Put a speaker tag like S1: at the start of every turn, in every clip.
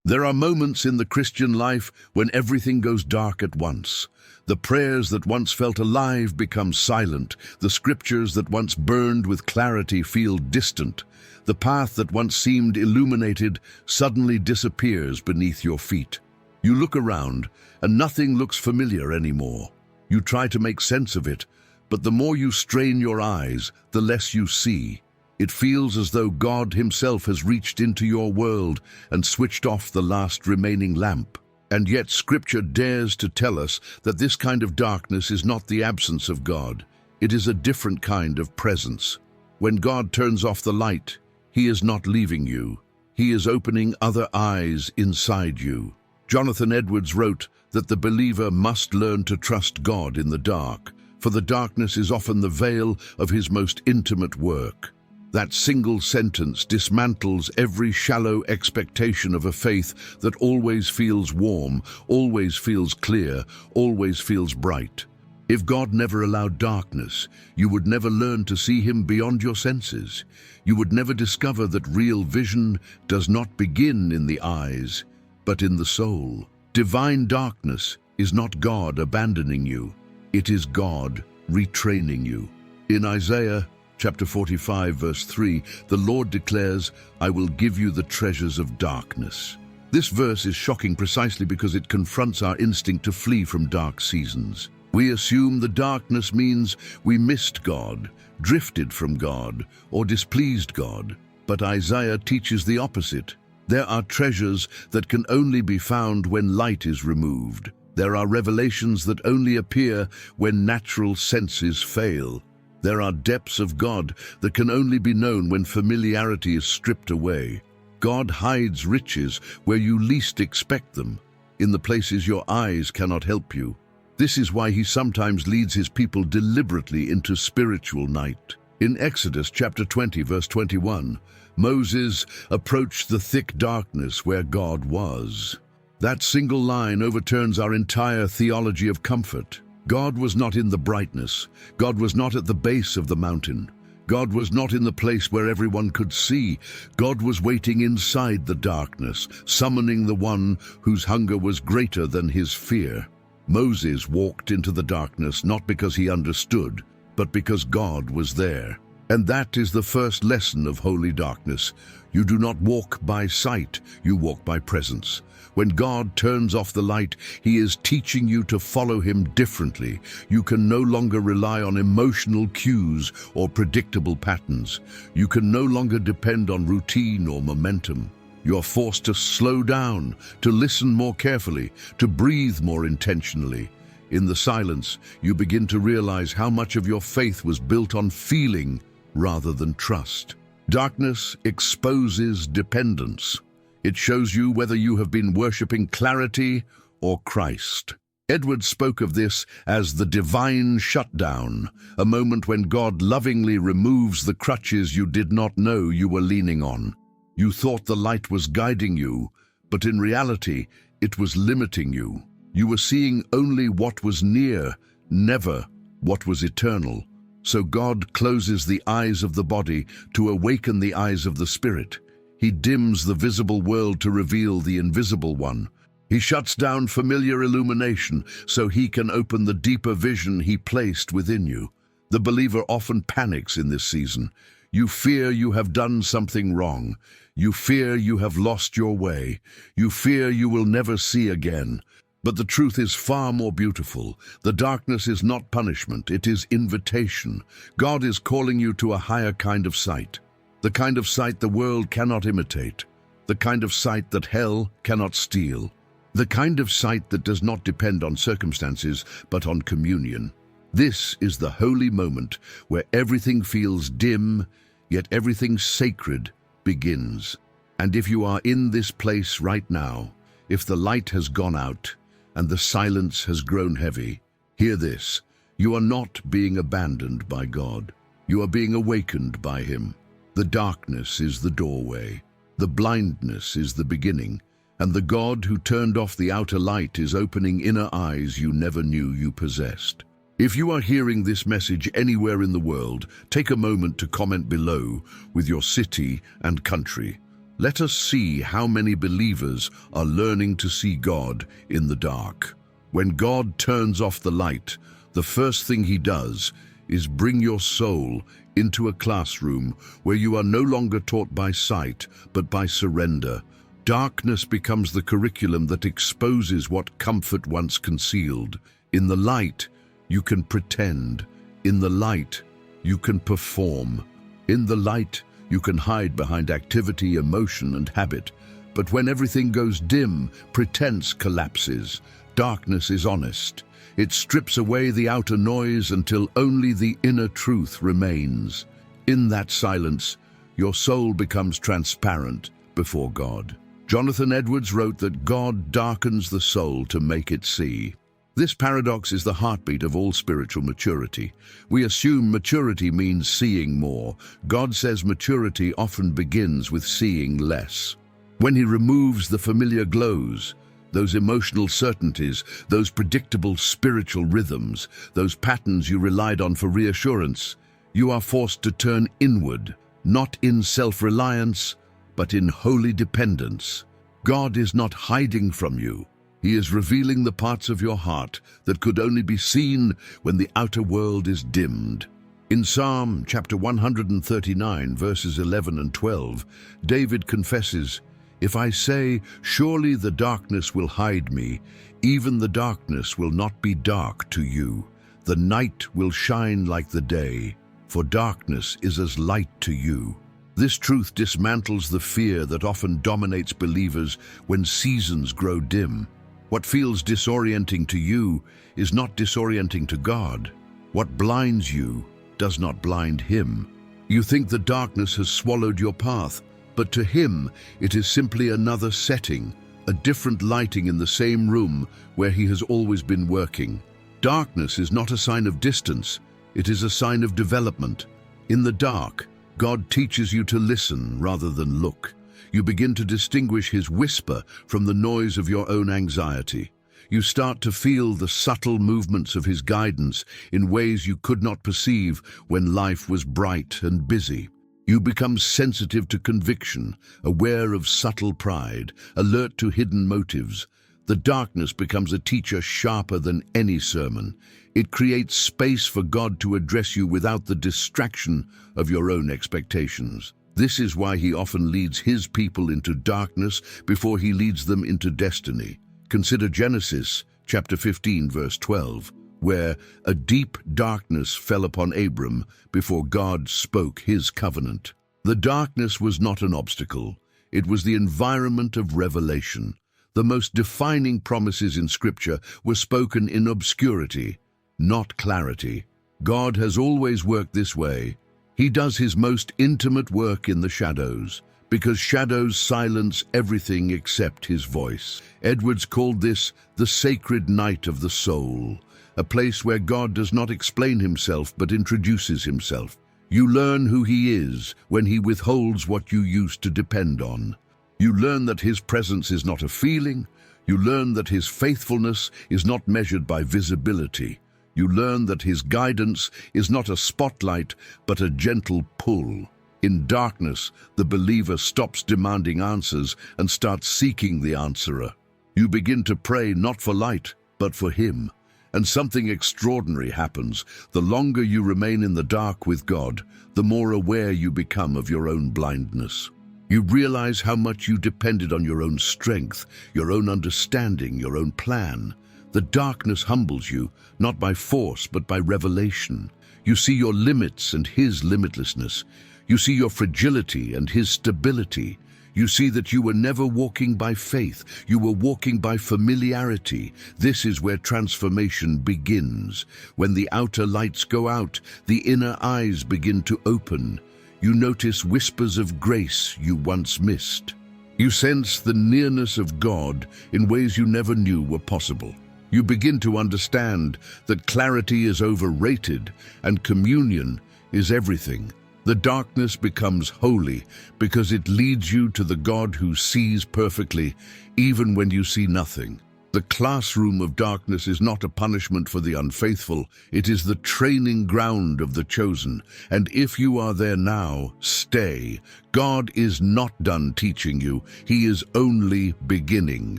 S1: There are moments in the Christian life when everything goes dark at once. The prayers that once felt alive become silent. The scriptures that once burned with clarity feel distant. The path that once seemed illuminated suddenly disappears beneath your feet. You look around, and nothing looks familiar anymore. You try to make sense of it, but the more you strain your eyes, the less you see. It feels as though God Himself has reached into your world and switched off the last remaining lamp. And yet Scripture dares to tell us that this kind of darkness is not the absence of God. It is a different kind of presence. When God turns off the light, He is not leaving you. He is opening other eyes inside you. Jonathan Edwards wrote that the believer must learn to trust God in the dark, for the darkness is often the veil of His most intimate work. That single sentence dismantles every shallow expectation of a faith that always feels warm, always feels clear, always feels bright. If God never allowed darkness, you would never learn to see Him beyond your senses. You would never discover that real vision does not begin in the eyes, but in the soul. Divine darkness is not God abandoning you. It is God retraining you. In Isaiah Chapter 45, verse 3, the Lord declares, "I will give you the treasures of darkness." This verse is shocking precisely because it confronts our instinct to flee from dark seasons. We assume the darkness means we missed God, drifted from God, or displeased God. But Isaiah teaches the opposite. There are treasures that can only be found when light is removed. There are revelations that only appear when natural senses fail. There are depths of God that can only be known when familiarity is stripped away. God hides riches where you least expect them, in the places your eyes cannot help you. This is why He sometimes leads His people deliberately into spiritual night. In Exodus chapter 20, verse 21, Moses approached the thick darkness where God was. That single line overturns our entire theology of comfort. God was not in the brightness. God was not at the base of the mountain. God was not in the place where everyone could see. God was waiting inside the darkness, summoning the one whose hunger was greater than his fear. Moses walked into the darkness not because he understood, but because God was there. And that is the first lesson of holy darkness. You do not walk by sight, you walk by presence. When God turns off the light, He is teaching you to follow Him differently. You can no longer rely on emotional cues or predictable patterns. You can no longer depend on routine or momentum. You are forced to slow down, to listen more carefully, to breathe more intentionally. In the silence, you begin to realize how much of your faith was built on feeling rather than trust. Darkness exposes dependence. It shows you whether you have been worshipping clarity or Christ. Edwards spoke of this as the divine shutdown, a moment when God lovingly removes the crutches you did not know you were leaning on. You thought the light was guiding you, but in reality, it was limiting you. You were seeing only what was near, never what was eternal. So God closes the eyes of the body to awaken the eyes of the spirit. He dims the visible world to reveal the invisible one. He shuts down familiar illumination so He can open the deeper vision He placed within you. The believer often panics in this season. You fear you have done something wrong. You fear you have lost your way. You fear you will never see again. But the truth is far more beautiful. The darkness is not punishment, it is invitation. God is calling you to a higher kind of sight. The kind of sight the world cannot imitate. The kind of sight that hell cannot steal. The kind of sight that does not depend on circumstances, but on communion. This is the holy moment where everything feels dim, yet everything sacred begins. And if you are in this place right now, if the light has gone out and the silence has grown heavy, hear this. You are not being abandoned by God. You are being awakened by Him. The darkness is the doorway. The blindness is the beginning. And the God who turned off the outer light is opening inner eyes you never knew you possessed. If you are hearing this message anywhere in the world, take a moment to comment below with your city and country. Let us see how many believers are learning to see God in the dark. When God turns off the light, the first thing he does is bring your soul into a classroom where you are no longer taught by sight, but by surrender. Darkness becomes the curriculum that exposes what comfort once concealed. In the light, you can pretend. In the light, you can perform. In the light, you can hide behind activity, emotion, and habit. But when everything goes dim, pretense collapses. Darkness is honest. It strips away the outer noise until only the inner truth remains. In that silence, your soul becomes transparent before God. Jonathan Edwards wrote that God darkens the soul to make it see. This paradox is the heartbeat of all spiritual maturity. We assume maturity means seeing more. God says maturity often begins with seeing less. When he removes the familiar glows, those emotional certainties, those predictable spiritual rhythms, those patterns you relied on for reassurance, you are forced to turn inward, not in self-reliance, but in holy dependence. God is not hiding from you. He is revealing the parts of your heart that could only be seen when the outer world is dimmed. In Psalm chapter 139, verses 11 and 12, David confesses, "If I say, 'Surely the darkness will hide me,' even the darkness will not be dark to you. The night will shine like the day, for darkness is as light to you." This truth dismantles the fear that often dominates believers when seasons grow dim. What feels disorienting to you is not disorienting to God. What blinds you does not blind him. You think the darkness has swallowed your path, but to him it is simply another setting, a different lighting in the same room where he has always been working. Darkness is not a sign of distance, it is a sign of development. In the dark, God teaches you to listen rather than look. You begin to distinguish his whisper from the noise of your own anxiety. You start to feel the subtle movements of his guidance in ways you could not perceive when life was bright and busy. You become sensitive to conviction, aware of subtle pride, alert to hidden motives. The darkness becomes a teacher sharper than any sermon. It creates space for God to address you without the distraction of your own expectations. This is why he often leads his people into darkness before he leads them into destiny. Consider Genesis chapter 15, verse 12, where a deep darkness fell upon Abram before God spoke his covenant. The darkness was not an obstacle. It was the environment of revelation. The most defining promises in Scripture were spoken in obscurity, not clarity. God has always worked this way. He does his most intimate work in the shadows, because shadows silence everything except his voice. Edwards called this the sacred night of the soul, a place where God does not explain himself but introduces himself. You learn who he is when he withholds what you used to depend on. You learn that his presence is not a feeling. You learn that his faithfulness is not measured by visibility. You learn that his guidance is not a spotlight, but a gentle pull. In darkness, the believer stops demanding answers and starts seeking the answerer. You begin to pray not for light, but for him. And something extraordinary happens. The longer you remain in the dark with God, the more aware you become of your own blindness. You realize how much you depended on your own strength, your own understanding, your own plan. The darkness humbles you, not by force, but by revelation. You see your limits and his limitlessness. You see your fragility and his stability. You see that you were never walking by faith. You were walking by familiarity. This is where transformation begins. When the outer lights go out, the inner eyes begin to open. You notice whispers of grace you once missed. You sense the nearness of God in ways you never knew were possible. You begin to understand that clarity is overrated and communion is everything. The darkness becomes holy because it leads you to the God who sees perfectly, even when you see nothing. The classroom of darkness is not a punishment for the unfaithful, it is the training ground of the chosen. And if you are there now, stay. God is not done teaching you, He is only beginning.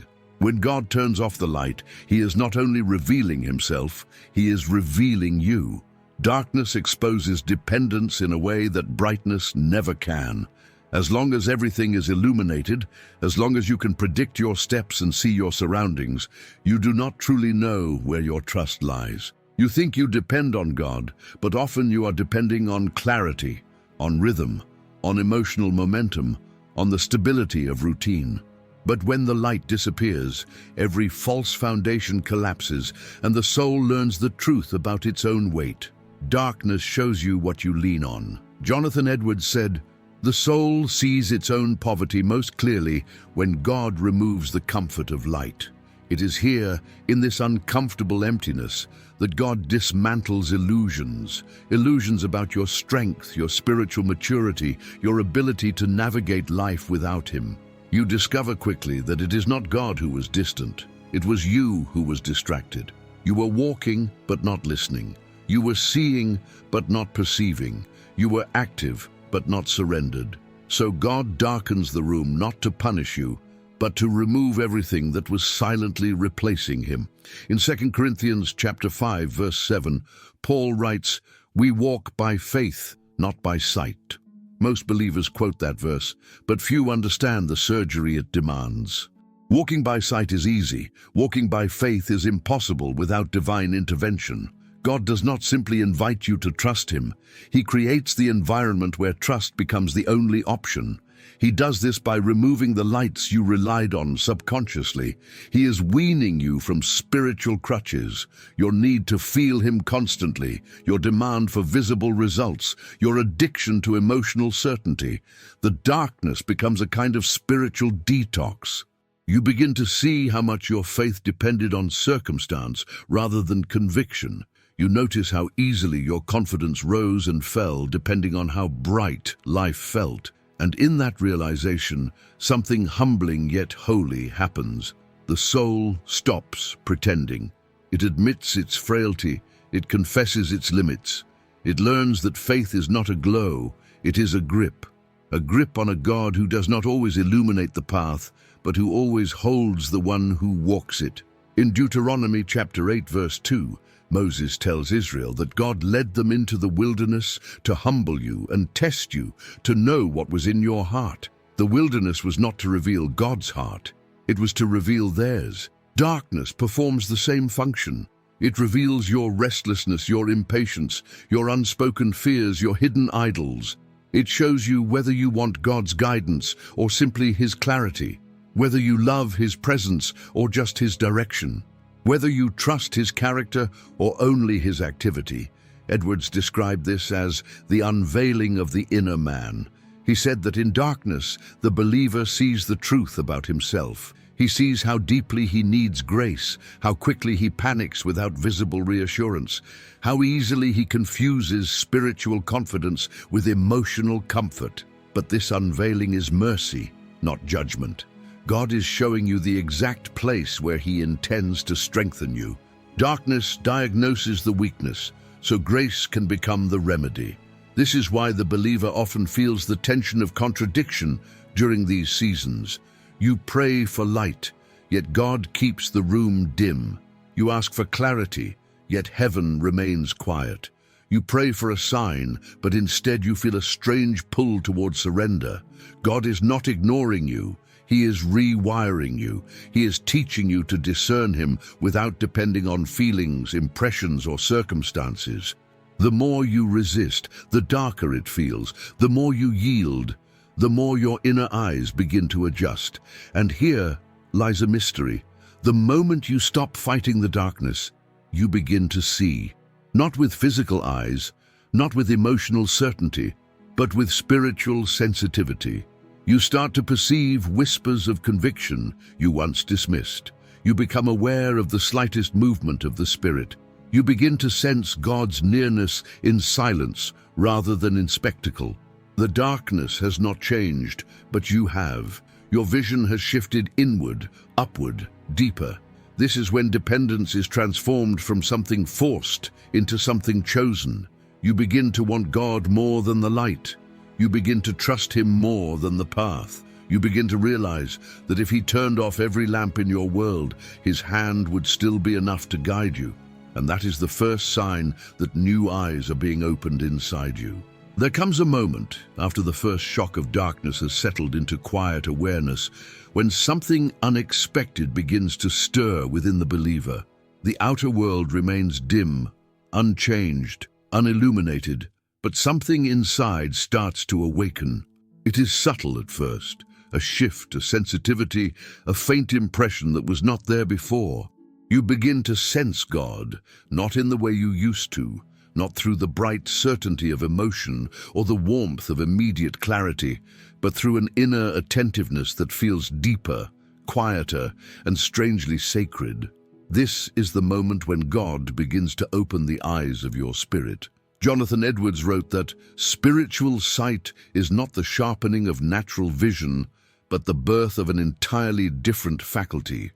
S1: When God turns off the light, He is not only revealing Himself, He is revealing you. Darkness exposes dependence in a way that brightness never can. As long as everything is illuminated, as long as you can predict your steps and see your surroundings, you do not truly know where your trust lies. You think you depend on God, but often you are depending on clarity, on rhythm, on emotional momentum, on the stability of routine. But when the light disappears, every false foundation collapses, and the soul learns the truth about its own weight. Darkness shows you what you lean on. Jonathan Edwards said, "The soul sees its own poverty most clearly when God removes the comfort of light. It is here, in this uncomfortable emptiness, that God dismantles illusions about your strength, your spiritual maturity, your ability to navigate life without Him. You discover quickly that it is not God who was distant. It was you who was distracted. You were walking, but not listening. You were seeing, but not perceiving. You were active, but not surrendered. So God darkens the room not to punish you, but to remove everything that was silently replacing Him." In 2 Corinthians chapter 5, verse 7, Paul writes, "We walk by faith, not by sight." Most believers quote that verse, but few understand the surgery it demands. Walking by sight is easy. Walking by faith is impossible without divine intervention. God does not simply invite you to trust Him. He creates the environment where trust becomes the only option. He does this by removing the lights you relied on subconsciously. He is weaning you from spiritual crutches, your need to feel Him constantly, your demand for visible results, your addiction to emotional certainty. The darkness becomes a kind of spiritual detox. You begin to see how much your faith depended on circumstance rather than conviction. You notice how easily your confidence rose and fell depending on how bright life felt. And in that realization, something humbling yet holy happens. The soul stops pretending. It admits its frailty. It confesses its limits. It learns that faith is not a glow, it is a grip on a God who does not always illuminate the path, but who always holds the one who walks it. In Deuteronomy chapter 8, verse 2, Moses tells Israel that God led them into the wilderness to humble you and test you, to know what was in your heart. The wilderness was not to reveal God's heart, it was to reveal theirs. Darkness performs the same function. It reveals your restlessness, your impatience, your unspoken fears, your hidden idols. It shows you whether you want God's guidance or simply His clarity, whether you love His presence or just His direction, whether you trust His character or only His activity. Edwards described this as the unveiling of the inner man. He said that in darkness, the believer sees the truth about himself. He sees how deeply he needs grace, how quickly he panics without visible reassurance, how easily he confuses spiritual confidence with emotional comfort. But this unveiling is mercy, not judgment. God is showing you the exact place where He intends to strengthen you. Darkness diagnoses the weakness, so grace can become the remedy. This is why the believer often feels the tension of contradiction during these seasons. You pray for light, yet God keeps the room dim. You ask for clarity, yet heaven remains quiet. You pray for a sign, but instead you feel a strange pull toward surrender. God is not ignoring you. He is rewiring you. He is teaching you to discern Him without depending on feelings, impressions, or circumstances. The more you resist, the darker it feels. The more you yield, the more your inner eyes begin to adjust. And here lies a mystery. The moment you stop fighting the darkness, you begin to see. Not with physical eyes, not with emotional certainty, but with spiritual sensitivity. You start to perceive whispers of conviction you once dismissed. You become aware of the slightest movement of the Spirit. You begin to sense God's nearness in silence rather than in spectacle. The darkness has not changed, but you have. Your vision has shifted inward, upward, deeper. This is when dependence is transformed from something forced into something chosen. You begin to want God more than the light. You begin to trust Him more than the path. You begin to realize that if He turned off every lamp in your world, His hand would still be enough to guide you. And that is the first sign that new eyes are being opened inside you. There comes a moment, after the first shock of darkness has settled into quiet awareness, when something unexpected begins to stir within the believer. The outer world remains dim, unchanged, unilluminated, but something inside starts to awaken. It is subtle at first, a shift, a sensitivity, a faint impression that was not there before. You begin to sense God, not in the way you used to, not through the bright certainty of emotion or the warmth of immediate clarity, but through an inner attentiveness that feels deeper, quieter, and strangely sacred. This is the moment when God begins to open the eyes of your spirit. Jonathan Edwards wrote that spiritual sight is not the sharpening of natural vision, but the birth of an entirely different faculty.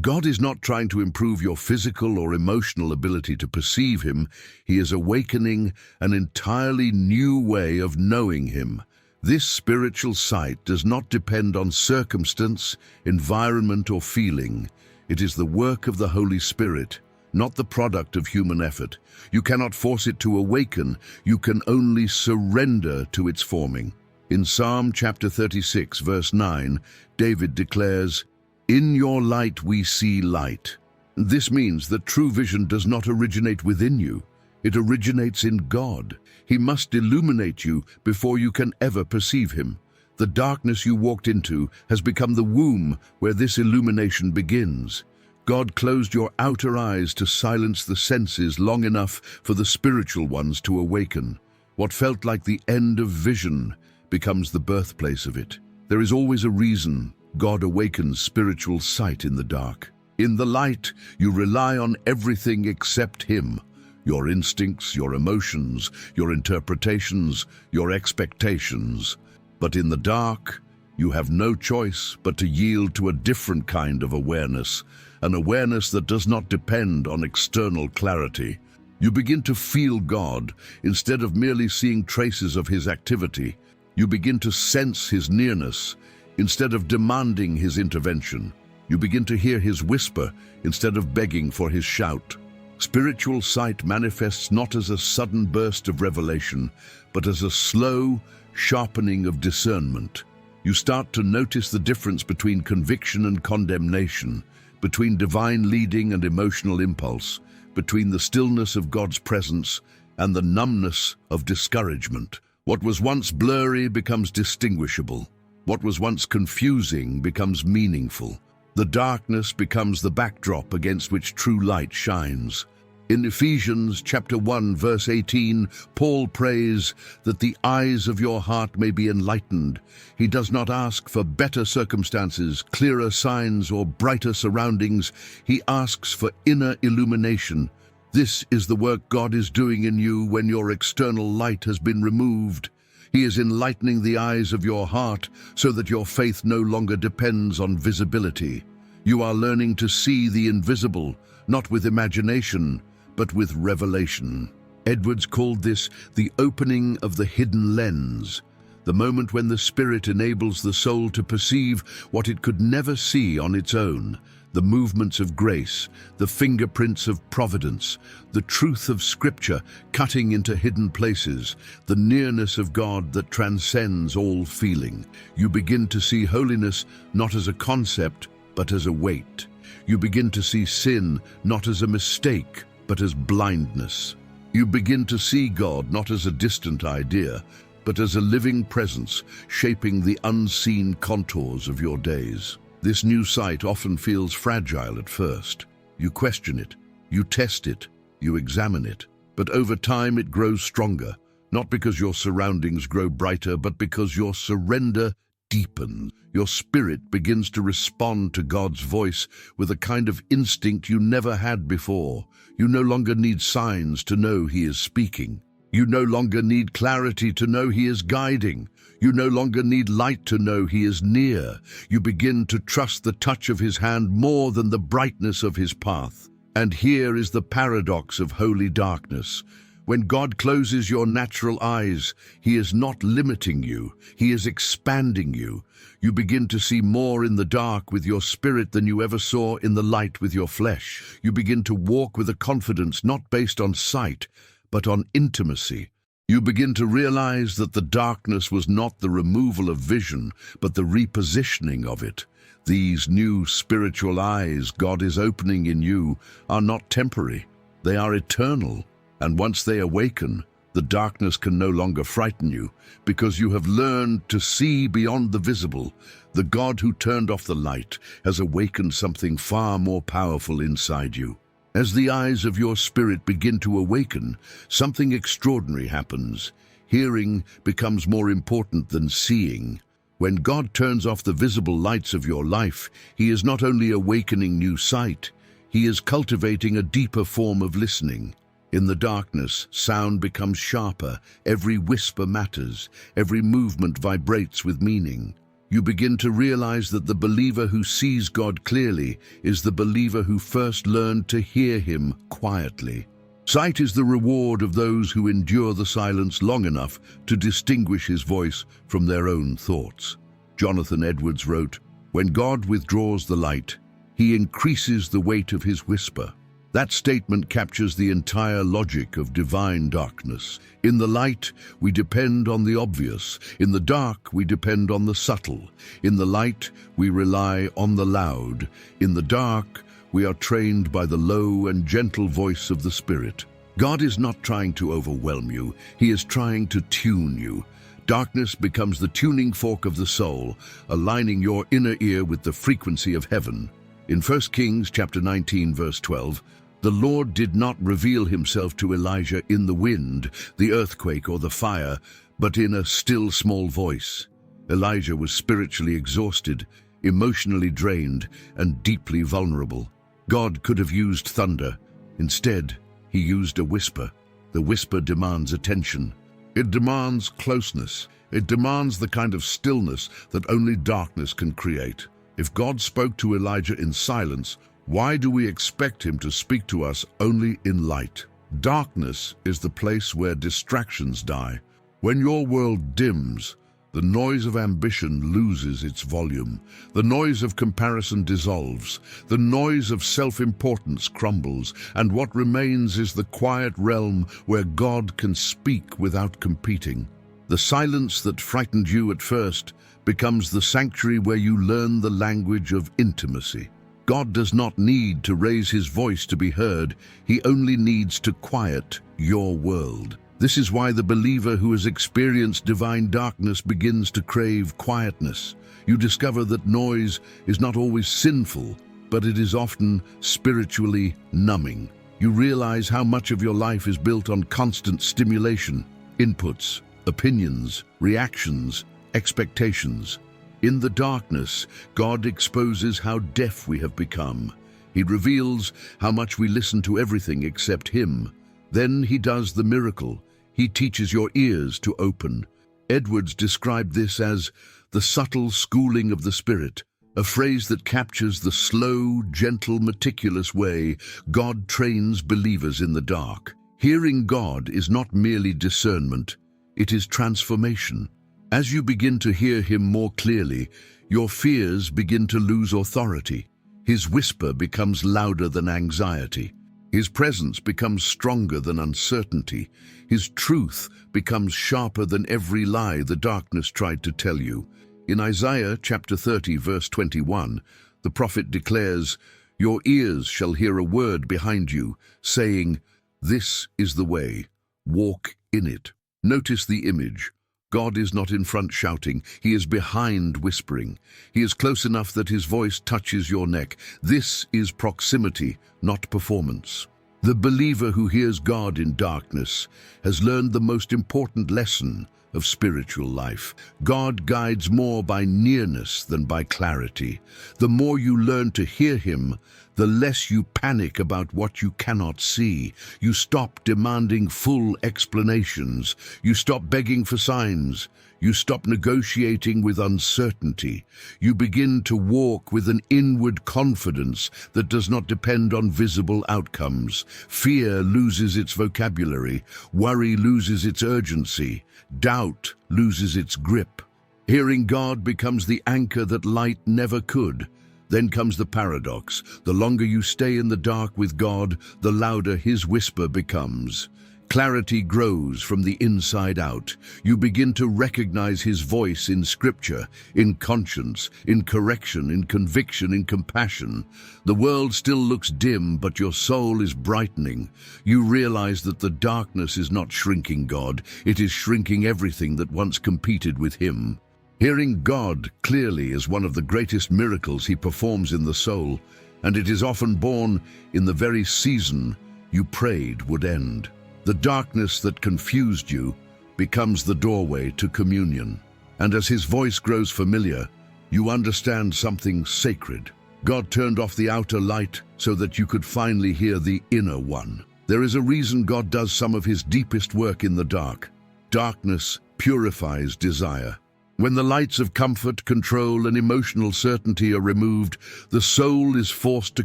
S1: God is not trying to improve your physical or emotional ability to perceive Him. He is awakening an entirely new way of knowing Him. This spiritual sight does not depend on circumstance, environment, or feeling. It is the work of the Holy Spirit, not the product of human effort. You cannot force it to awaken. You can only surrender to its forming. In Psalm chapter 36, verse 9, David declares, "In your light we see light." This means that true vision does not originate within you. It originates in God. He must illuminate you before you can ever perceive Him. The darkness you walked into has become the womb where this illumination begins. God closed your outer eyes to silence the senses long enough for the spiritual ones to awaken. What felt like the end of vision becomes the birthplace of it. There is always a reason God awakens spiritual sight in the dark. In the light, you rely on everything except Him. Your instincts, your emotions, your interpretations, your expectations. But in the dark, you have no choice but to yield to a different kind of awareness, an awareness that does not depend on external clarity. You begin to feel God instead of merely seeing traces of His activity. You begin to sense His nearness instead of demanding His intervention. You begin to hear His whisper instead of begging for His shout. Spiritual sight manifests not as a sudden burst of revelation, but as a slow sharpening of discernment. You start to notice the difference between conviction and condemnation, between divine leading and emotional impulse, between the stillness of God's presence and the numbness of discouragement. What was once blurry becomes distinguishable. What was once confusing becomes meaningful. The darkness becomes the backdrop against which true light shines. In Ephesians chapter 1, verse 18, Paul prays that the eyes of your heart may be enlightened. He does not ask for better circumstances, clearer signs, or brighter surroundings. He asks for inner illumination. This is the work God is doing in you when your external light has been removed. He is enlightening the eyes of your heart so that your faith no longer depends on visibility. You are learning to see the invisible, not with imagination, but with revelation. Edwards called this the opening of the hidden lens, the moment when the Spirit enables the soul to perceive what it could never see on its own, the movements of grace, the fingerprints of providence, the truth of Scripture cutting into hidden places, the nearness of God that transcends all feeling. You begin to see holiness not as a concept, but as a weight. You begin to see sin not as a mistake, but as blindness. You begin to see God not as a distant idea, but as a living presence shaping the unseen contours of your days. This new sight often feels fragile at first. You question it, you test it, you examine it. But over time it grows stronger, not because your surroundings grow brighter, but because your surrender deepens. Your spirit begins to respond to God's voice with a kind of instinct you never had before. You no longer need signs to know He is speaking. You no longer need clarity to know He is guiding. You no longer need light to know He is near. You begin to trust the touch of His hand more than the brightness of His path. And here is the paradox of holy darkness. When God closes your natural eyes, He is not limiting you, He is expanding you. You begin to see more in the dark with your spirit than you ever saw in the light with your flesh. You begin to walk with a confidence not based on sight, but on intimacy. You begin to realize that the darkness was not the removal of vision, but the repositioning of it. These new spiritual eyes God is opening in you are not temporary, they are eternal. And once they awaken, the darkness can no longer frighten you, because you have learned to see beyond the visible. The God who turned off the light has awakened something far more powerful inside you. As the eyes of your spirit begin to awaken, something extraordinary happens. Hearing becomes more important than seeing. When God turns off the visible lights of your life, He is not only awakening new sight, He is cultivating a deeper form of listening. In the darkness, sound becomes sharper, every whisper matters, every movement vibrates with meaning. You begin to realize that the believer who sees God clearly is the believer who first learned to hear Him quietly. Sight is the reward of those who endure the silence long enough to distinguish His voice from their own thoughts. Jonathan Edwards wrote, "When God withdraws the light, He increases the weight of His whisper." That statement captures the entire logic of divine darkness. In the light, we depend on the obvious. In the dark, we depend on the subtle. In the light, we rely on the loud. In the dark, we are trained by the low and gentle voice of the Spirit. God is not trying to overwhelm you. He is trying to tune you. Darkness becomes the tuning fork of the soul, aligning your inner ear with the frequency of heaven. In 1 Kings chapter 19, verse 12, the Lord did not reveal Himself to Elijah in the wind, the earthquake, or the fire, but in a still small voice. Elijah was spiritually exhausted, emotionally drained, and deeply vulnerable. God could have used thunder. Instead, He used a whisper. The whisper demands attention. It demands closeness. It demands the kind of stillness that only darkness can create. If God spoke to Elijah in silence, why do we expect Him to speak to us only in light? Darkness is the place where distractions die. When your world dims, the noise of ambition loses its volume. The noise of comparison dissolves. The noise of self-importance crumbles. And what remains is the quiet realm where God can speak without competing. The silence that frightened you at first becomes the sanctuary where you learn the language of intimacy. God does not need to raise His voice to be heard. He only needs to quiet your world. This is why the believer who has experienced divine darkness begins to crave quietness. You discover that noise is not always sinful, but it is often spiritually numbing. You realize how much of your life is built on constant stimulation, inputs, opinions, reactions, expectations. In the darkness, God exposes how deaf we have become. He reveals how much we listen to everything except Him. Then He does the miracle. He teaches your ears to open. Edwards described this as the subtle schooling of the Spirit, a phrase that captures the slow, gentle, meticulous way God trains believers in the dark. Hearing God is not merely discernment, it is transformation. As you begin to hear Him more clearly, your fears begin to lose authority. His whisper becomes louder than anxiety. His presence becomes stronger than uncertainty. His truth becomes sharper than every lie the darkness tried to tell you. In Isaiah chapter 30, verse 21, the prophet declares, "Your ears shall hear a word behind you, saying, 'This is the way, walk in it.'" Notice the image. God is not in front shouting, He is behind whispering. He is close enough that His voice touches your neck. This is proximity, not performance. The believer who hears God in darkness has learned the most important lesson: of spiritual life. God guides more by nearness than by clarity. The more you learn to hear him, the less you panic about what you cannot see. You stop demanding full explanations. You stop begging for signs. You stop negotiating with uncertainty. You begin to walk with an inward confidence that does not depend on visible outcomes. Fear loses its vocabulary. Worry loses its urgency. Doubt loses its grip. Hearing God becomes the anchor that light never could. Then comes the paradox. The longer you stay in the dark with God, the louder his whisper becomes. Clarity grows from the inside out. You begin to recognize his voice in scripture, in conscience, in correction, in conviction, in compassion. The world still looks dim, but your soul is brightening. You realize that the darkness is not shrinking God, it is shrinking everything that once competed with him. Hearing God clearly is one of the greatest miracles he performs in the soul, and it is often born in the very season you prayed would end. The darkness that confused you becomes the doorway to communion. And as his voice grows familiar, you understand something sacred. God turned off the outer light so that you could finally hear the inner one. There is a reason God does some of his deepest work in the dark. Darkness purifies desire. When the lights of comfort, control, and emotional certainty are removed, the soul is forced to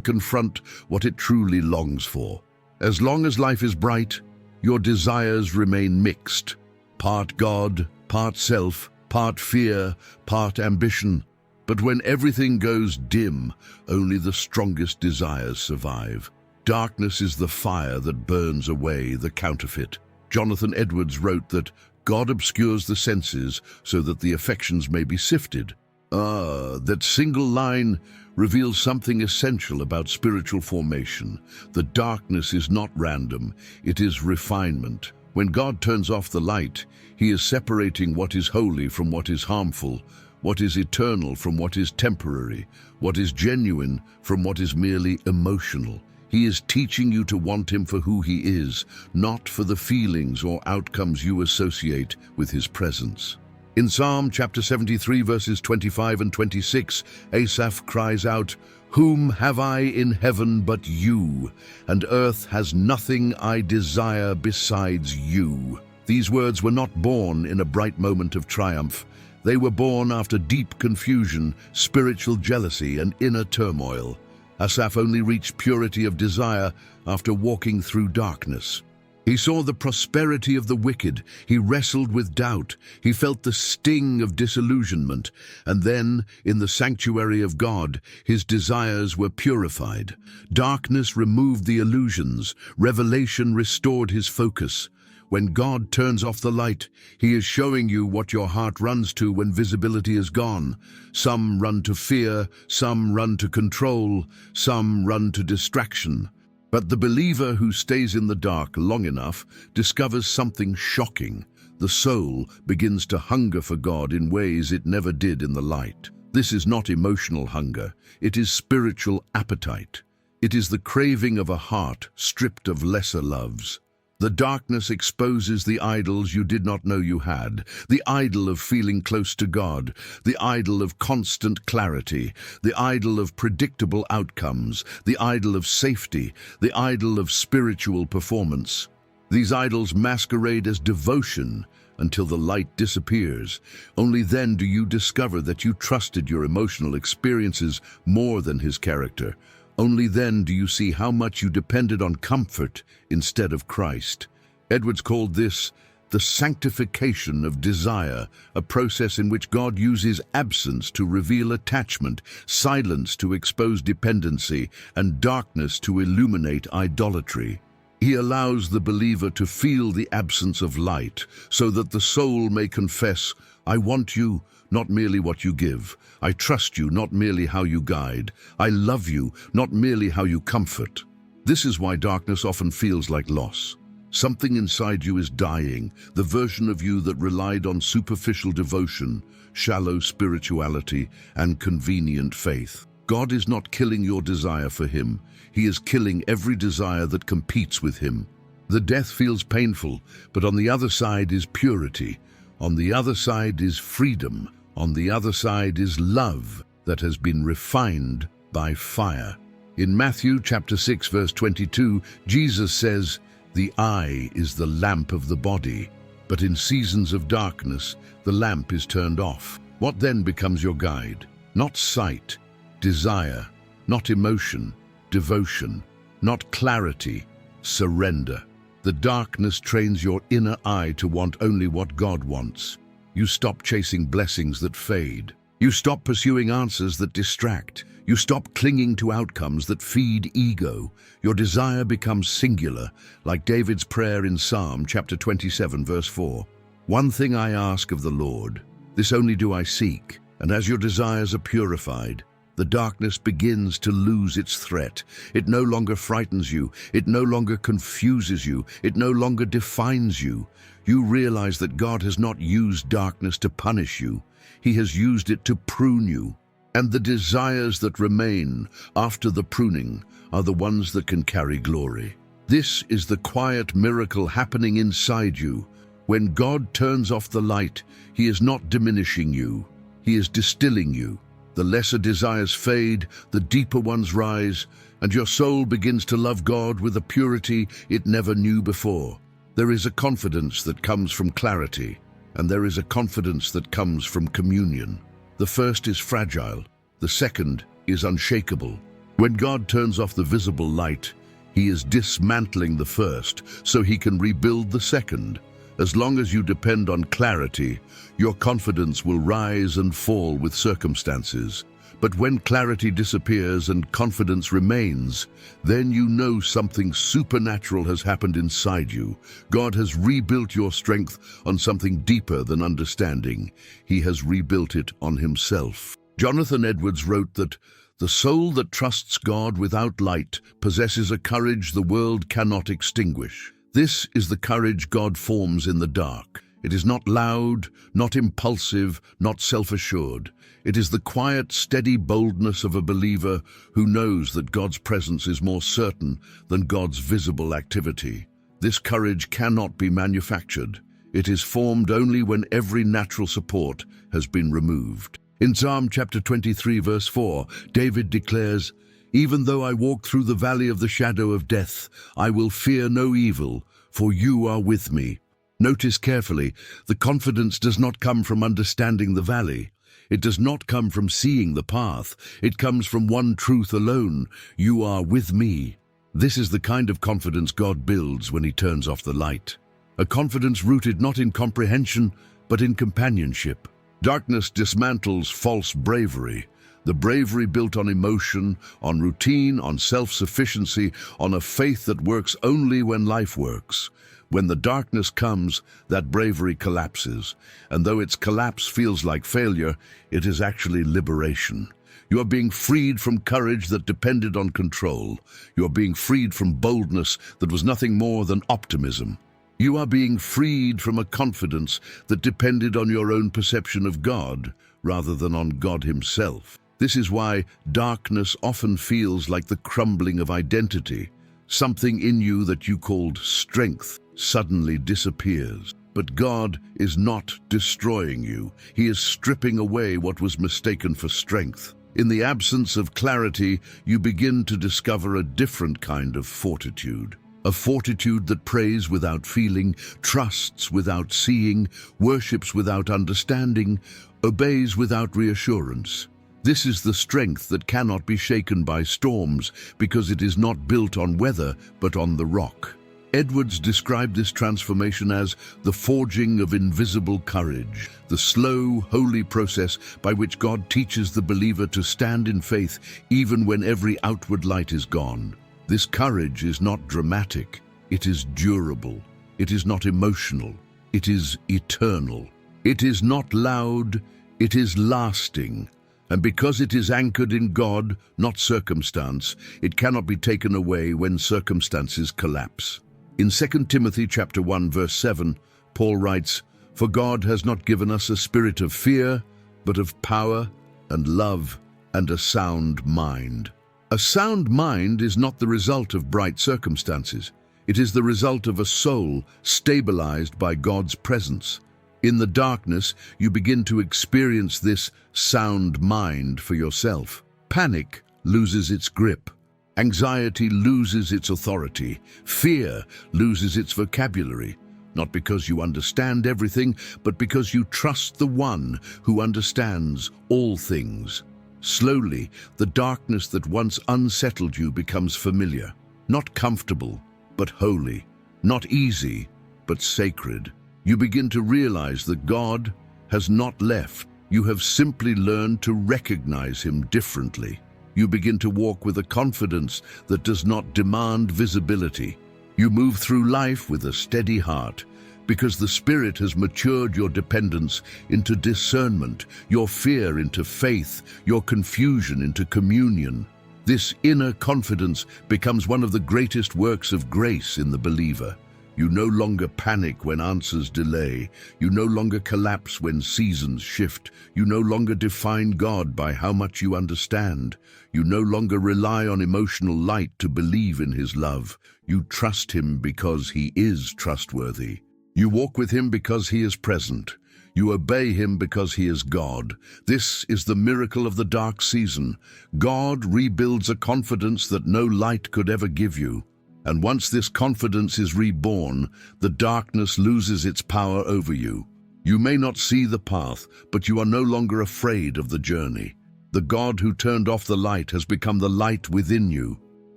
S1: confront what it truly longs for. As long as life is bright, your desires remain mixed. Part God, part self, part fear, part ambition. But when everything goes dim, only the strongest desires survive. Darkness is the fire that burns away the counterfeit. Jonathan Edwards wrote that God obscures the senses so that the affections may be sifted. That single line reveals something essential about spiritual formation. The darkness is not random, it is refinement. When God turns off the light, he is separating what is holy from what is harmful, what is eternal from what is temporary, what is genuine from what is merely emotional. He is teaching you to want him for who he is, not for the feelings or outcomes you associate with his presence. In Psalm chapter 73, verses 25 and 26, Asaph cries out, "Whom have I in heaven but you? And earth has nothing I desire besides you." These words were not born in a bright moment of triumph. They were born after deep confusion, spiritual jealousy, and inner turmoil. Asaph only reached purity of desire after walking through darkness. He saw the prosperity of the wicked, he wrestled with doubt, he felt the sting of disillusionment, and then, in the sanctuary of God, his desires were purified. Darkness removed the illusions, revelation restored his focus. When God turns off the light, he is showing you what your heart runs to when visibility is gone. Some run to fear, some run to control, some run to distraction. But the believer who stays in the dark long enough discovers something shocking. The soul begins to hunger for God in ways it never did in the light. This is not emotional hunger, it is spiritual appetite. It is the craving of a heart stripped of lesser loves. The darkness exposes the idols you did not know you had, the idol of feeling close to God, the idol of constant clarity, the idol of predictable outcomes, the idol of safety, the idol of spiritual performance. These idols masquerade as devotion until the light disappears. Only then do you discover that you trusted your emotional experiences more than his character. Only then do you see how much you depended on comfort instead of Christ. Edwards called this the sanctification of desire, a process in which God uses absence to reveal attachment, silence to expose dependency, and darkness to illuminate idolatry. He allows the believer to feel the absence of light, so that the soul may confess, "I want you, not merely what you give. I trust you, not merely how you guide. I love you, not merely how you comfort." This is why darkness often feels like loss. Something inside you is dying, the version of you that relied on superficial devotion, shallow spirituality, and convenient faith. God is not killing your desire for him. He is killing every desire that competes with him. The death feels painful, but on the other side is purity. On the other side is freedom. On the other side is love that has been refined by fire. In Matthew chapter 6, verse 22, Jesus says, "The eye is the lamp of the body, but in seasons of darkness, the lamp is turned off." What then becomes your guide? Not sight, desire, not emotion, devotion, not clarity, surrender. The darkness trains your inner eye to want only what God wants. You stop chasing blessings that fade. You stop pursuing answers that distract. You stop clinging to outcomes that feed ego. Your desire becomes singular, like David's prayer in Psalm chapter 27, verse 4. "One thing I ask of the Lord, this only do I seek, and as your desires are purified, the darkness begins to lose its threat. It no longer frightens you. It no longer confuses you. It no longer defines you. You realize that God has not used darkness to punish you. He has used it to prune you. And the desires that remain after the pruning are the ones that can carry glory. This is the quiet miracle happening inside you. When God turns off the light, He is not diminishing you. He is distilling you. The lesser desires fade, the deeper ones rise, and your soul begins to love God with a purity it never knew before. There is a confidence that comes from clarity, and there is a confidence that comes from communion. The first is fragile, the second is unshakable. When God turns off the visible light, He is dismantling the first so He can rebuild the second. As long as you depend on clarity, your confidence will rise and fall with circumstances. But when clarity disappears and confidence remains, then you know something supernatural has happened inside you. God has rebuilt your strength on something deeper than understanding. He has rebuilt it on Himself. Jonathan Edwards wrote that the soul that trusts God without light possesses a courage the world cannot extinguish. This is the courage God forms in the dark. It is not loud, not impulsive, not self-assured. It is the quiet, steady boldness of a believer who knows that God's presence is more certain than God's visible activity. This courage cannot be manufactured. It is formed only when every natural support has been removed. In Psalm chapter 23, verse 4, David declares, "Even though I walk through the valley of the shadow of death, I will fear no evil, for you are with me." Notice carefully, the confidence does not come from understanding the valley. It does not come from seeing the path. It comes from one truth alone: you are with me. This is the kind of confidence God builds when He turns off the light. A confidence rooted not in comprehension, but in companionship. Darkness dismantles false bravery. The bravery built on emotion, on routine, on self-sufficiency, on a faith that works only when life works. When the darkness comes, that bravery collapses. And though its collapse feels like failure, it is actually liberation. You are being freed from courage that depended on control. You are being freed from boldness that was nothing more than optimism. You are being freed from a confidence that depended on your own perception of God, rather than on God Himself. This is why darkness often feels like the crumbling of identity. Something in you that you called strength suddenly disappears. But God is not destroying you. He is stripping away what was mistaken for strength. In the absence of clarity, you begin to discover a different kind of fortitude. A fortitude that prays without feeling, trusts without seeing, worships without understanding, obeys without reassurance. This is the strength that cannot be shaken by storms, because it is not built on weather, but on the rock. Edwards described this transformation as the forging of invisible courage, the slow, holy process by which God teaches the believer to stand in faith even when every outward light is gone. This courage is not dramatic, it is durable. It is not emotional, it is eternal. It is not loud, it is lasting. And because it is anchored in God, not circumstance, it cannot be taken away when circumstances collapse. In 2 Timothy chapter 1, verse 7, Paul writes, "For God has not given us a spirit of fear, but of power and love and a sound mind." A sound mind is not the result of bright circumstances. It is the result of a soul stabilized by God's presence. In the darkness, you begin to experience this sound mind for yourself. Panic loses its grip. Anxiety loses its authority. Fear loses its vocabulary. Not because you understand everything, but because you trust the one who understands all things. Slowly, the darkness that once unsettled you becomes familiar. Not comfortable, but holy. Not easy, but sacred. You begin to realize that God has not left. You have simply learned to recognize him differently. You begin to walk with a confidence that does not demand visibility. You move through life with a steady heart, because the Spirit has matured your dependence into discernment, your fear into faith, your confusion into communion. This inner confidence becomes one of the greatest works of grace in the believer. You no longer panic when answers delay. You no longer collapse when seasons shift. You no longer define God by how much you understand. You no longer rely on emotional light to believe in his love. You trust him because he is trustworthy. You walk with him because he is present. You obey him because he is God. This is the miracle of the dark season. God rebuilds a confidence that no light could ever give you. And once this confidence is reborn, the darkness loses its power over you. You may not see the path, but you are no longer afraid of the journey. The God who turned off the light has become the light within you.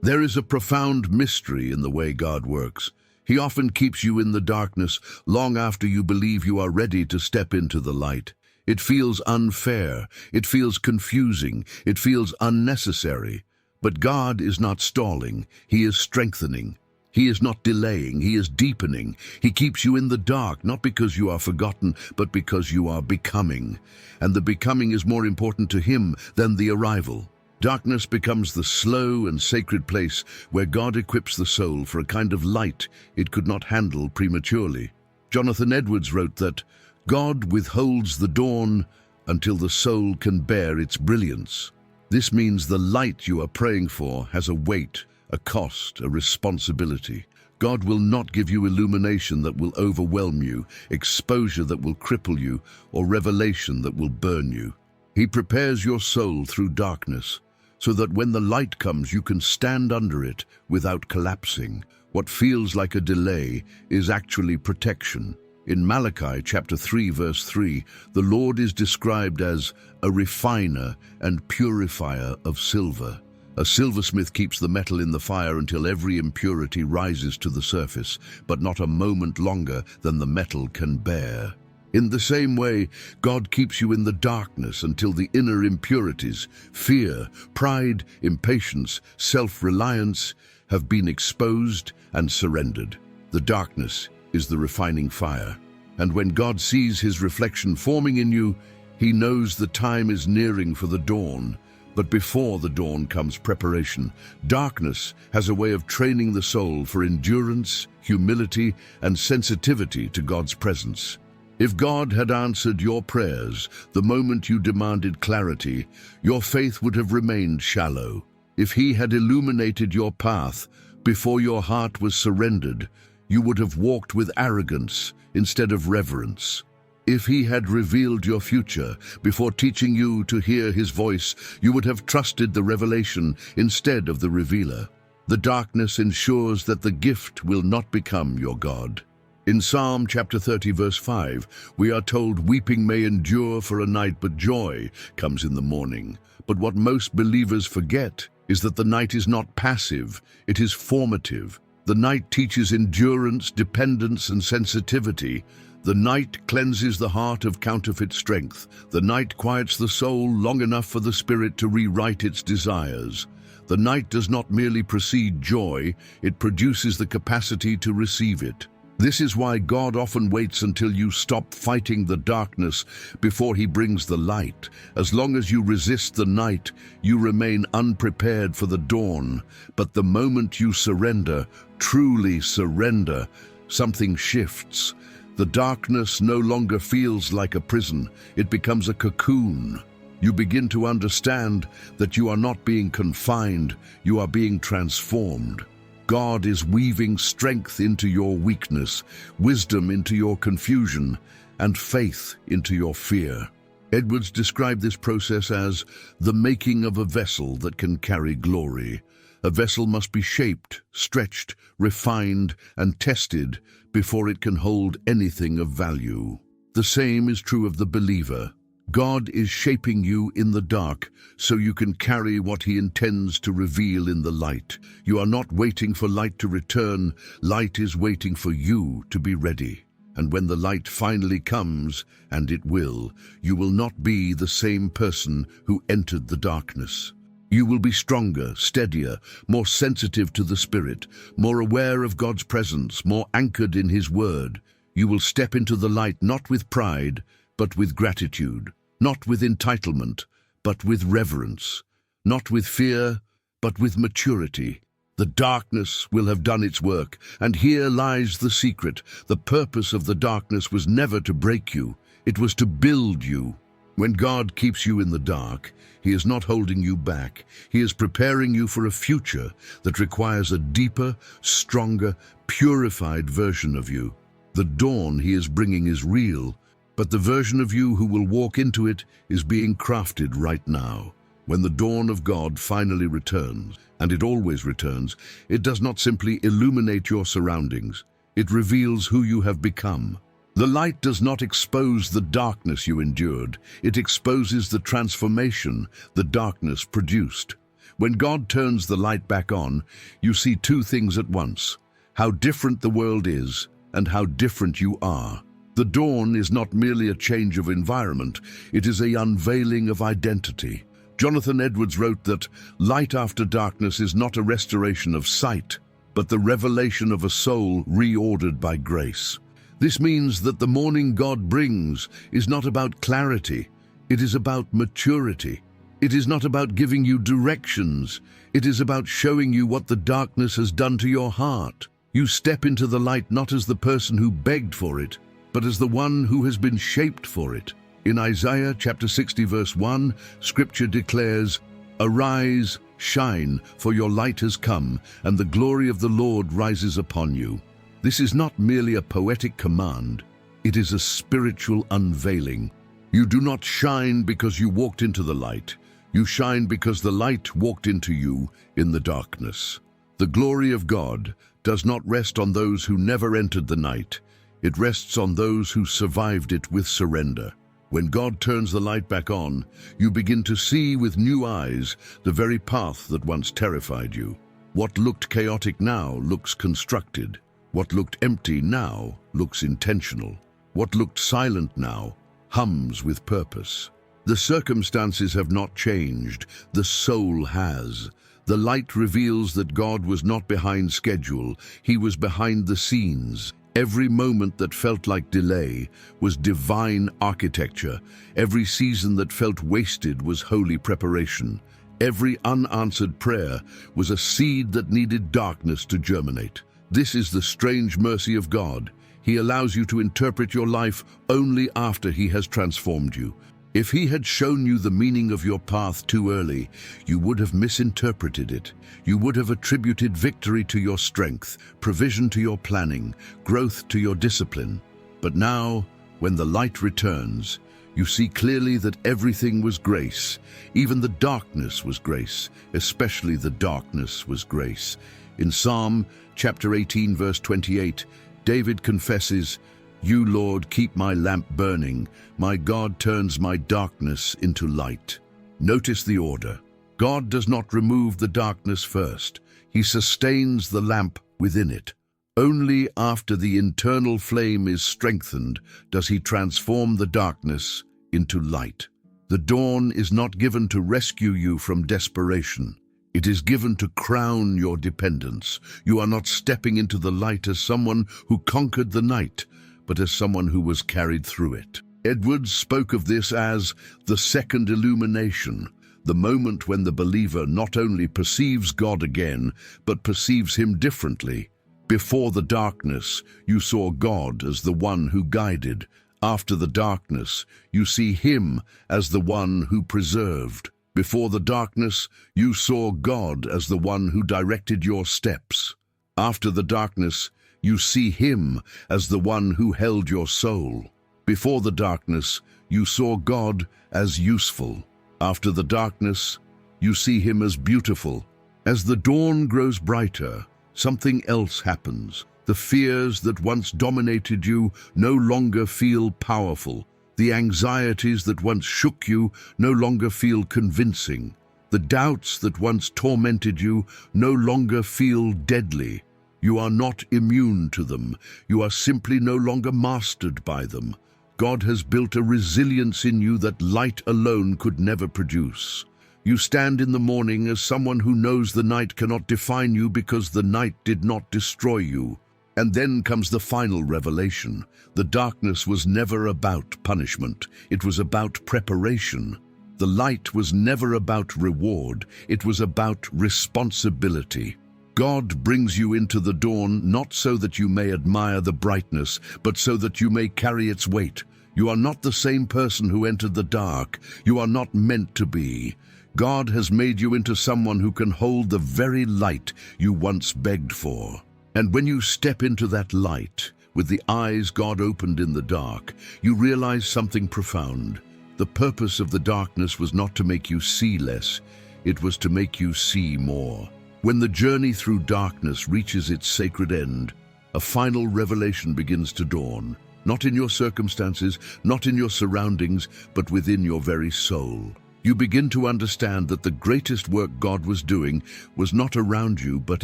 S1: There is a profound mystery in the way God works. He often keeps you in the darkness long after you believe you are ready to step into the light. It feels unfair, it feels confusing, it feels unnecessary. But God is not stalling, he is strengthening. He is not delaying, he is deepening. He keeps you in the dark, not because you are forgotten, but because you are becoming. And the becoming is more important to him than the arrival. Darkness becomes the slow and sacred place where God equips the soul for a kind of light it could not handle prematurely. Jonathan Edwards wrote that God withholds the dawn until the soul can bear its brilliance. This means the light you are praying for has a weight, a cost, a responsibility. God will not give you illumination that will overwhelm you, exposure that will cripple you, or revelation that will burn you. He prepares your soul through darkness, so that when the light comes you can stand under it without collapsing. What feels like a delay is actually protection. In Malachi chapter 3 verse 3, the Lord is described as a refiner and purifier of silver. A silversmith keeps the metal in the fire until every impurity rises to the surface, but not a moment longer than the metal can bear. In the same way, God keeps you in the darkness until the inner impurities, fear, pride, impatience, self-reliance, have been exposed and surrendered. The darkness is the refining fire. And when God sees his reflection forming in you, he knows the time is nearing for the dawn. But before the dawn comes preparation. Darkness has a way of training the soul for endurance, humility, and sensitivity to God's presence. If God had answered your prayers the moment you demanded clarity, your faith would have remained shallow. If he had illuminated your path before your heart was surrendered, you would have walked with arrogance instead of reverence. If he had revealed your future before teaching you to hear his voice, you would have trusted the revelation instead of the revealer. The darkness ensures that the gift will not become your God. In Psalm chapter 30 verse 5, we are told weeping may endure for a night, but joy comes in the morning. But what most believers forget is that the night is not passive, it is formative. The night teaches endurance, dependence, and sensitivity. The night cleanses the heart of counterfeit strength. The night quiets the soul long enough for the spirit to rewrite its desires. The night does not merely precede joy, it produces the capacity to receive it. This is why God often waits until you stop fighting the darkness before he brings the light. As long as you resist the night, you remain unprepared for the dawn. But the moment you surrender, truly surrender, something shifts. The darkness no longer feels like a prison, it becomes a cocoon. You begin to understand that you are not being confined, you are being transformed. God is weaving strength into your weakness, wisdom into your confusion, and faith into your fear. Edwards described this process as the making of a vessel that can carry glory. A vessel must be shaped, stretched, refined, and tested before it can hold anything of value. The same is true of the believer. God is shaping you in the dark so you can carry what He intends to reveal in the light. You are not waiting for light to return. Light is waiting for you to be ready. And when the light finally comes, and it will, you will not be the same person who entered the darkness. You will be stronger, steadier, more sensitive to the Spirit, more aware of God's presence, more anchored in His Word. You will step into the light not with pride, but with gratitude, not with entitlement, but with reverence, not with fear, but with maturity. The darkness will have done its work, and here lies the secret. The purpose of the darkness was never to break you, it was to build you. When God keeps you in the dark, He is not holding you back. He is preparing you for a future that requires a deeper, stronger, purified version of you. The dawn He is bringing is real, but the version of you who will walk into it is being crafted right now. When the dawn of God finally returns, and it always returns, it does not simply illuminate your surroundings. It reveals who you have become. The light does not expose the darkness you endured. It exposes the transformation the darkness produced. When God turns the light back on, you see two things at once: how different the world is and how different you are. The dawn is not merely a change of environment, it is an unveiling of identity. Jonathan Edwards wrote that light after darkness is not a restoration of sight, but the revelation of a soul reordered by grace. This means that the morning God brings is not about clarity, it is about maturity. It is not about giving you directions, it is about showing you what the darkness has done to your heart. You step into the light not as the person who begged for it, but as the one who has been shaped for it. In Isaiah chapter 60 verse 1, Scripture declares, "Arise, shine, for your light has come, and the glory of the Lord rises upon you." This is not merely a poetic command, it is a spiritual unveiling. You do not shine because you walked into the light. You shine because the light walked into you in the darkness. The glory of God does not rest on those who never entered the night. It rests on those who survived it with surrender. When God turns the light back on, you begin to see with new eyes the very path that once terrified you. What looked chaotic now looks constructed. What looked empty now looks intentional. What looked silent now hums with purpose. The circumstances have not changed, the soul has. The light reveals that God was not behind schedule, He was behind the scenes. Every moment that felt like delay was divine architecture. Every season that felt wasted was holy preparation. Every unanswered prayer was a seed that needed darkness to germinate. This is the strange mercy of God. He allows you to interpret your life only after He has transformed you. If He had shown you the meaning of your path too early, you would have misinterpreted it. You would have attributed victory to your strength, provision to your planning, growth to your discipline. But now, when the light returns, you see clearly that everything was grace. Even the darkness was grace, especially the darkness was grace. In Psalm chapter 18, verse 28, David confesses, "You, Lord, keep my lamp burning. My God turns my darkness into light." Notice the order. God does not remove the darkness first. He sustains the lamp within it. Only after the internal flame is strengthened does He transform the darkness into light. The dawn is not given to rescue you from desperation. It is given to crown your dependence. You are not stepping into the light as someone who conquered the night, but as someone who was carried through it. Edwards spoke of this as the second illumination, the moment when the believer not only perceives God again, but perceives Him differently. Before the darkness, you saw God as the one who guided. After the darkness, you see Him as the one who preserved. Before the darkness, you saw God as the one who directed your steps. After the darkness, you see Him as the one who held your soul. Before the darkness, you saw God as useful. After the darkness, you see him as beautiful. As the dawn grows brighter, something else happens. The fears that once dominated you no longer feel powerful. The anxieties that once shook you no longer feel convincing. The doubts that once tormented you no longer feel deadly. You are not immune to them. You are simply no longer mastered by them. God has built a resilience in you that light alone could never produce. You stand in the morning as someone who knows the night cannot define you because the night did not destroy you. And then comes the final revelation. The darkness was never about punishment. It was about preparation. The light was never about reward. It was about responsibility. God brings you into the dawn not so that you may admire the brightness, but so that you may carry its weight. You are not the same person who entered the dark. You are not meant to be. God has made you into someone who can hold the very light you once begged for. And when you step into that light, with the eyes God opened in the dark, you realize something profound. The purpose of the darkness was not to make you see less, it was to make you see more. When the journey through darkness reaches its sacred end, a final revelation begins to dawn, not in your circumstances, not in your surroundings, but within your very soul. You begin to understand that the greatest work God was doing was not around you, but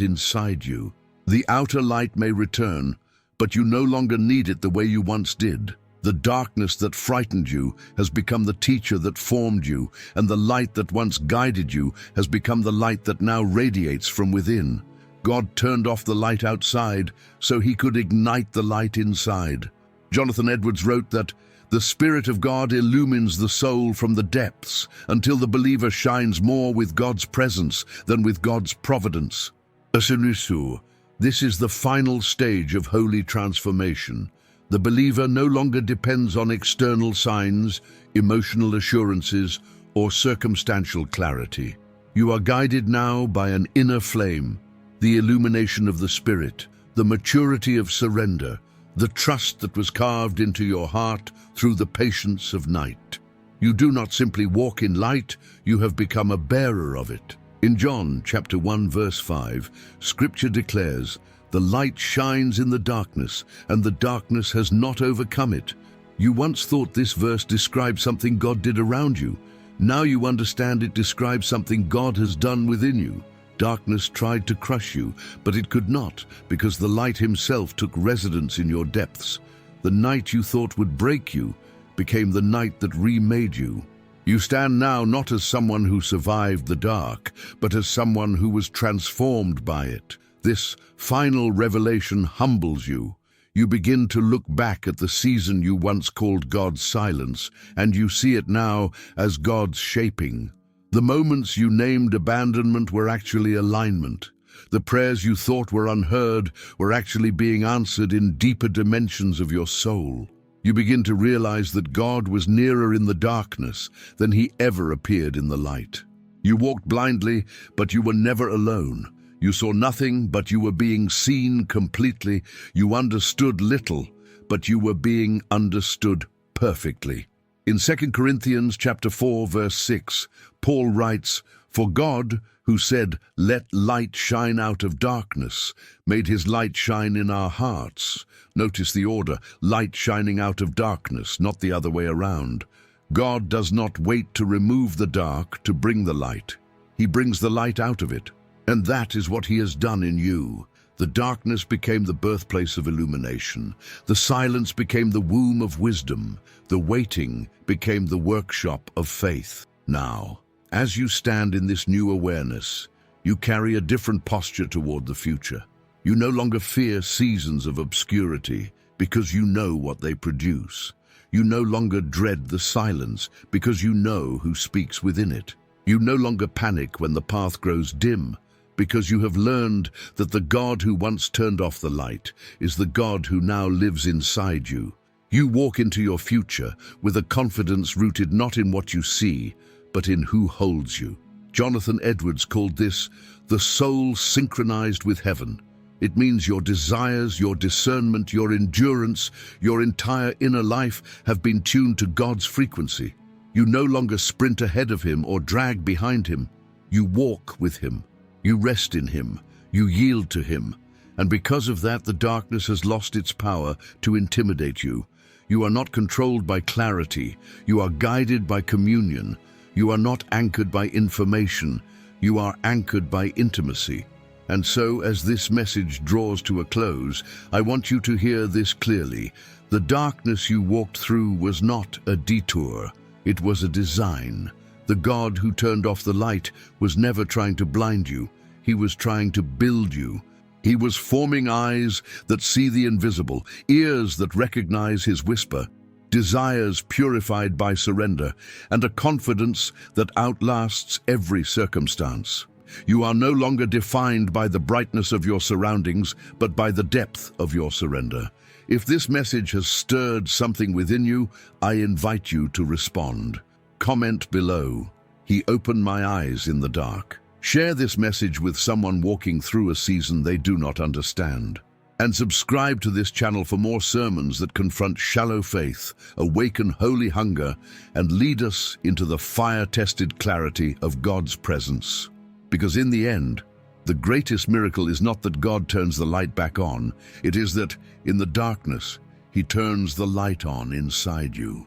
S1: inside you. The outer light may return, but you no longer need it the way you once did. The darkness that frightened you has become the teacher that formed you, and the light that once guided you has become the light that now radiates from within. God turned off the light outside so he could ignite the light inside. Jonathan Edwards wrote that the Spirit of God illumines the soul from the depths until the believer shines more with God's presence than with God's providence. This is the final stage of holy transformation. The believer no longer depends on external signs, emotional assurances, or circumstantial clarity. You are guided now by an inner flame, the illumination of the Spirit, the maturity of surrender, the trust that was carved into your heart through the patience of night. You do not simply walk in light, you have become a bearer of it. In John chapter 1 verse 5, Scripture declares, "The light shines in the darkness, and the darkness has not overcome it." You once thought this verse described something God did around you. Now you understand it describes something God has done within you. Darkness tried to crush you, but it could not, because the light himself took residence in your depths. The night you thought would break you became the night that remade you. You stand now not as someone who survived the dark, but as someone who was transformed by it. This final revelation humbles you. You begin to look back at the season you once called God's silence, and you see it now as God's shaping. The moments you named abandonment were actually alignment. The prayers you thought were unheard were actually being answered in deeper dimensions of your soul. You begin to realize that God was nearer in the darkness than he ever appeared in the light. You walked blindly, but you were never alone. You saw nothing, but you were being seen completely. You understood little, but you were being understood perfectly. In 2 Corinthians chapter 4, verse 6, Paul writes, "For God, who said, 'Let light shine out of darkness,' made his light shine in our hearts." Notice the order, light shining out of darkness, not the other way around. God does not wait to remove the dark to bring the light. He brings the light out of it. And that is what he has done in you. The darkness became the birthplace of illumination. The silence became the womb of wisdom. The waiting became the workshop of faith. Now, as you stand in this new awareness, you carry a different posture toward the future. You no longer fear seasons of obscurity because you know what they produce. You no longer dread the silence because you know who speaks within it. You no longer panic when the path grows dim because you have learned that the God who once turned off the light is the God who now lives inside you. You walk into your future with a confidence rooted not in what you see, but in who holds you. Jonathan Edwards called this the soul synchronized with heaven. It means your desires, your discernment, your endurance, your entire inner life have been tuned to God's frequency. You no longer sprint ahead of Him or drag behind Him. You walk with Him. You rest in Him. You yield to Him. And because of that, the darkness has lost its power to intimidate you. You are not controlled by clarity. You are guided by communion. You are not anchored by information. You are anchored by intimacy. And so, as this message draws to a close, I want you to hear this clearly. The darkness you walked through was not a detour. It was a design. The God who turned off the light was never trying to blind you. He was trying to build you. He was forming eyes that see the invisible, ears that recognize His whisper, desires purified by surrender, and a confidence that outlasts every circumstance. You are no longer defined by the brightness of your surroundings, but by the depth of your surrender. If this message has stirred something within you, I invite you to respond. Comment below. He opened my eyes in the dark. Share this message with someone walking through a season they do not understand. And subscribe to this channel for more sermons that confront shallow faith, awaken holy hunger, and lead us into the fire-tested clarity of God's presence. Because in the end, the greatest miracle is not that God turns the light back on. It is that, in the darkness, He turns the light on inside you.